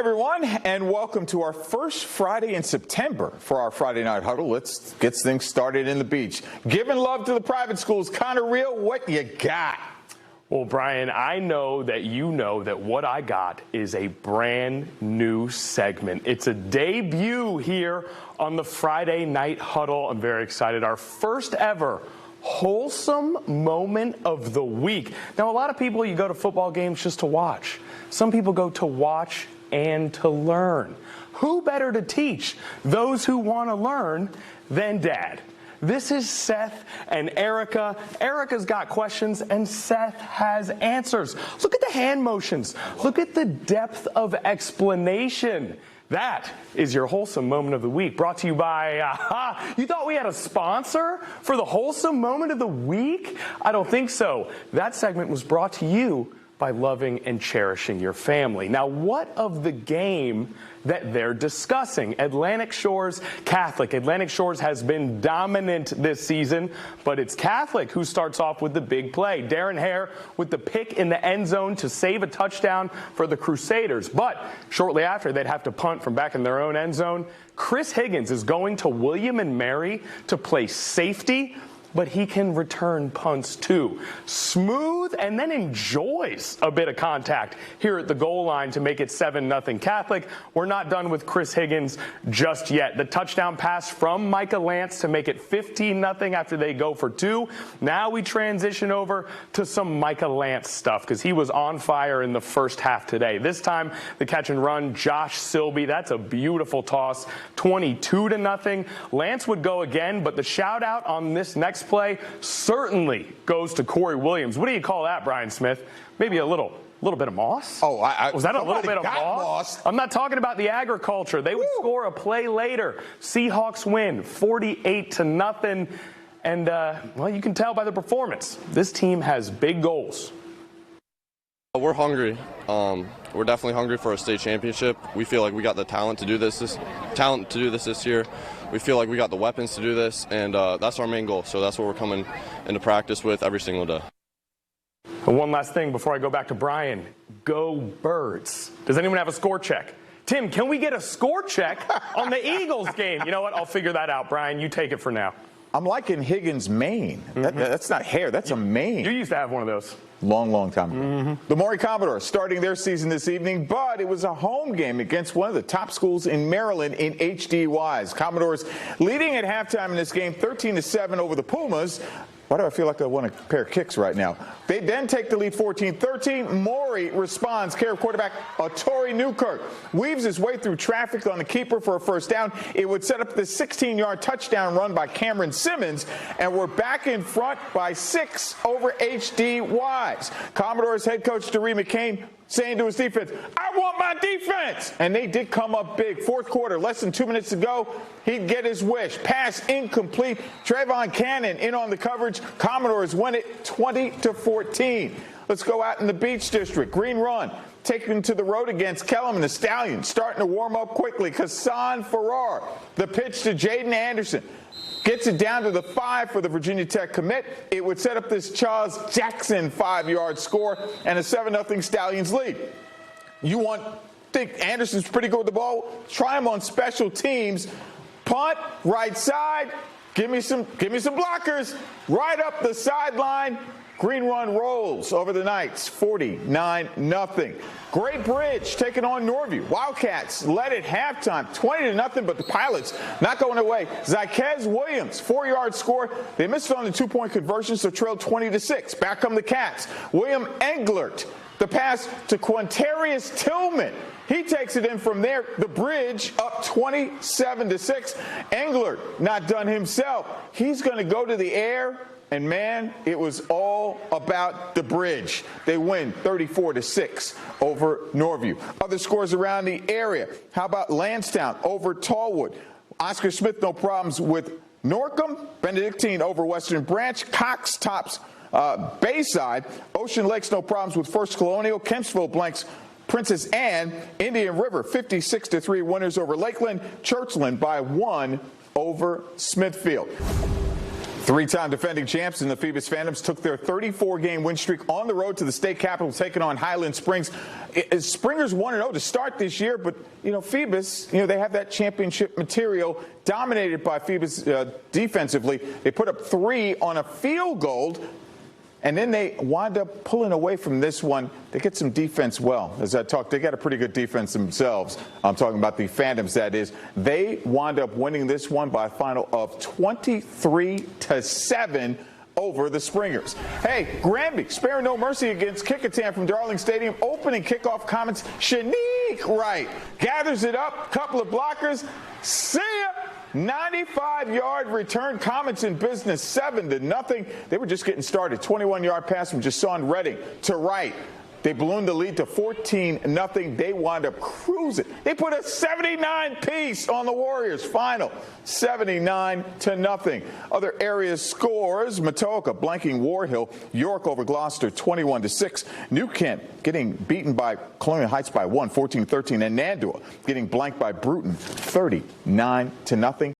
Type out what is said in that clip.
everyone, and welcome to our first Friday in September for our Friday Night Huddle. Let's get things started in the beach. Giving love to the private schools. Connor Real, what you got? Well, Brian, I know that you know that what I got is a brand new segment. It's a debut here on the Friday Night Huddle. I'm very excited. Our first ever wholesome moment of the week. Now, a lot of people, you go to football games just to watch. Some people go to watch and to learn. Who better to teach those who want to learn than Dad? This is Seth and Erica. Erica's got questions and Seth has answers. Look at the hand motions. Look at the depth of explanation. That is your wholesome moment of the week, brought to you by, you thought we had a sponsor for the wholesome moment of the week? I don't think so. That segment was brought to you by loving and cherishing your family. Now, what of the game that they're discussing? Atlantic Shores Catholic. Atlantic Shores has been dominant this season, but it's Catholic who starts off with the big play. Darren Hare with the pick in the end zone to save a touchdown for the Crusaders. But shortly after, they'd have to punt from back in their own end zone. Chris Higgins is going to William and Mary to play safety, but he can return punts too. Smooth and then enjoys a bit of contact here at the goal line to make it 7-0 Catholic. We're not done with Chris Higgins just yet. The touchdown pass from Micah Lance to make it 15-0 after they go for two. Now we transition over to some Micah Lance stuff because he was on fire in the first half today. This time the catch and run, Josh Silby, that's a beautiful toss, 22-0. Lance would go again, but the shout out on this next play certainly goes to Corey Williams. What do you call that, Brian Smith? Maybe a little bit of moss? Oh, was that a little bit of moss? I'm not talking about the agriculture. They would score a play later. Seahawks win 48-0. And, well, you can tell by the performance. This team has big goals. We're hungry. We're definitely hungry for a state championship. We feel like we got the talent to do this this year. We feel like we got the weapons to do this, and that's our main goal. So that's what we're coming into practice with every single day. And one last thing before I go back to Brian. Go Birds. Does anyone have a score check? Tim, can we get a score check on the Eagles game? You know what? I'll figure that out. Brian, you take it for now. I'm liking Higgins' mane. That's not hair. That's a mane. You used to have one of those. Long time ago. The Maury Commodores starting their season this evening, but it was a home game against one of the top schools in Maryland in HDYs. Commodores leading at halftime in this game, 13-7 over the Pumas. Why do I feel like I want a pair of kicks right now? They then take the lead 14-13. Maury responds. Care of quarterback Atori Newkirk weaves his way through traffic on the keeper for a first down. It would set up the 16-yard touchdown run by Cameron Simmons, and we're back in front by 6 over HDYs. Commodores head coach Doree McCain saying to his defense, I want my defense. And they did come up big. Fourth quarter, less than 2 minutes to go, he'd get his wish. Pass incomplete. Trayvon Cannon in on the coverage. Commodores win it 20-14. Let's go out in the Beach District. Green Run taken to the road against Kellum and the Stallions. Starting to warm up quickly. Hassan Farrar. The pitch to Jaden Anderson. Gets it down to the 5 for the Virginia Tech commit. It would set up this Charles Jackson 5-yard score and a 7-0 Stallions lead. You think Anderson's pretty good with the ball? Try him on special teams. Punt, right side. Give me some blockers. Right up the sideline. Green Run rolls over the Knights, 49-0. Great Bridge taking on Norview. Wildcats led at halftime, 20-0, but the Pilots not going away. Zyquez Williams, 4-yard score. They missed it on the 2-point conversion, so trailed 20-6. Back come the Cats. William Englert, the pass to Quintarius Tillman. He takes it in from there. The Bridge up 27-6. Englert not done himself. He's going to go to the air. And, man, it was all about the Bridge. They win 34-6 over Norview. Other scores around the area. How about Lansdowne over Tallwood? Oscar Smith, no problems with Norcom. Benedictine over Western Branch. Cox tops Bayside. Ocean Lakes, no problems with First Colonial. Kempsville blanks Princess Anne. Indian River, 56-3 winners over Lakeland. Churchland by 1 over Smithfield. Three-time defending champs in the Phoebus Phantoms took their 34-game win streak on the road to the state capitol, taking on Highland Springs. Springers 1-0 to start this year, but, Phoebus, they have that championship material dominated by Phoebus defensively. They put up 3 on a field goal, and then they wind up pulling away from this one. They get some defense well. As I talked, they got a pretty good defense themselves. I'm talking about the Phantoms, that is. They wind up winning this one by a final of 23-7 over the Springers. Hey, Granby, sparing no mercy against Kickingham from Darling Stadium. Opening kickoff comments, Shanique Wright gathers it up, couple of blockers. See ya! 95-yard return. Comets in business, 7-0. They were just getting started. 21-yard pass from Jason Redding to Wright. They ballooned the lead to 14-0. They wound up cruising. They put a 79-piece on the Warriors. Final 79-0. Other area scores: Matoaka blanking War Hill. York over Gloucester 21-6. New Kent getting beaten by Colonial Heights by 1, 14-13. And Nandua getting blanked by Bruton 39-0.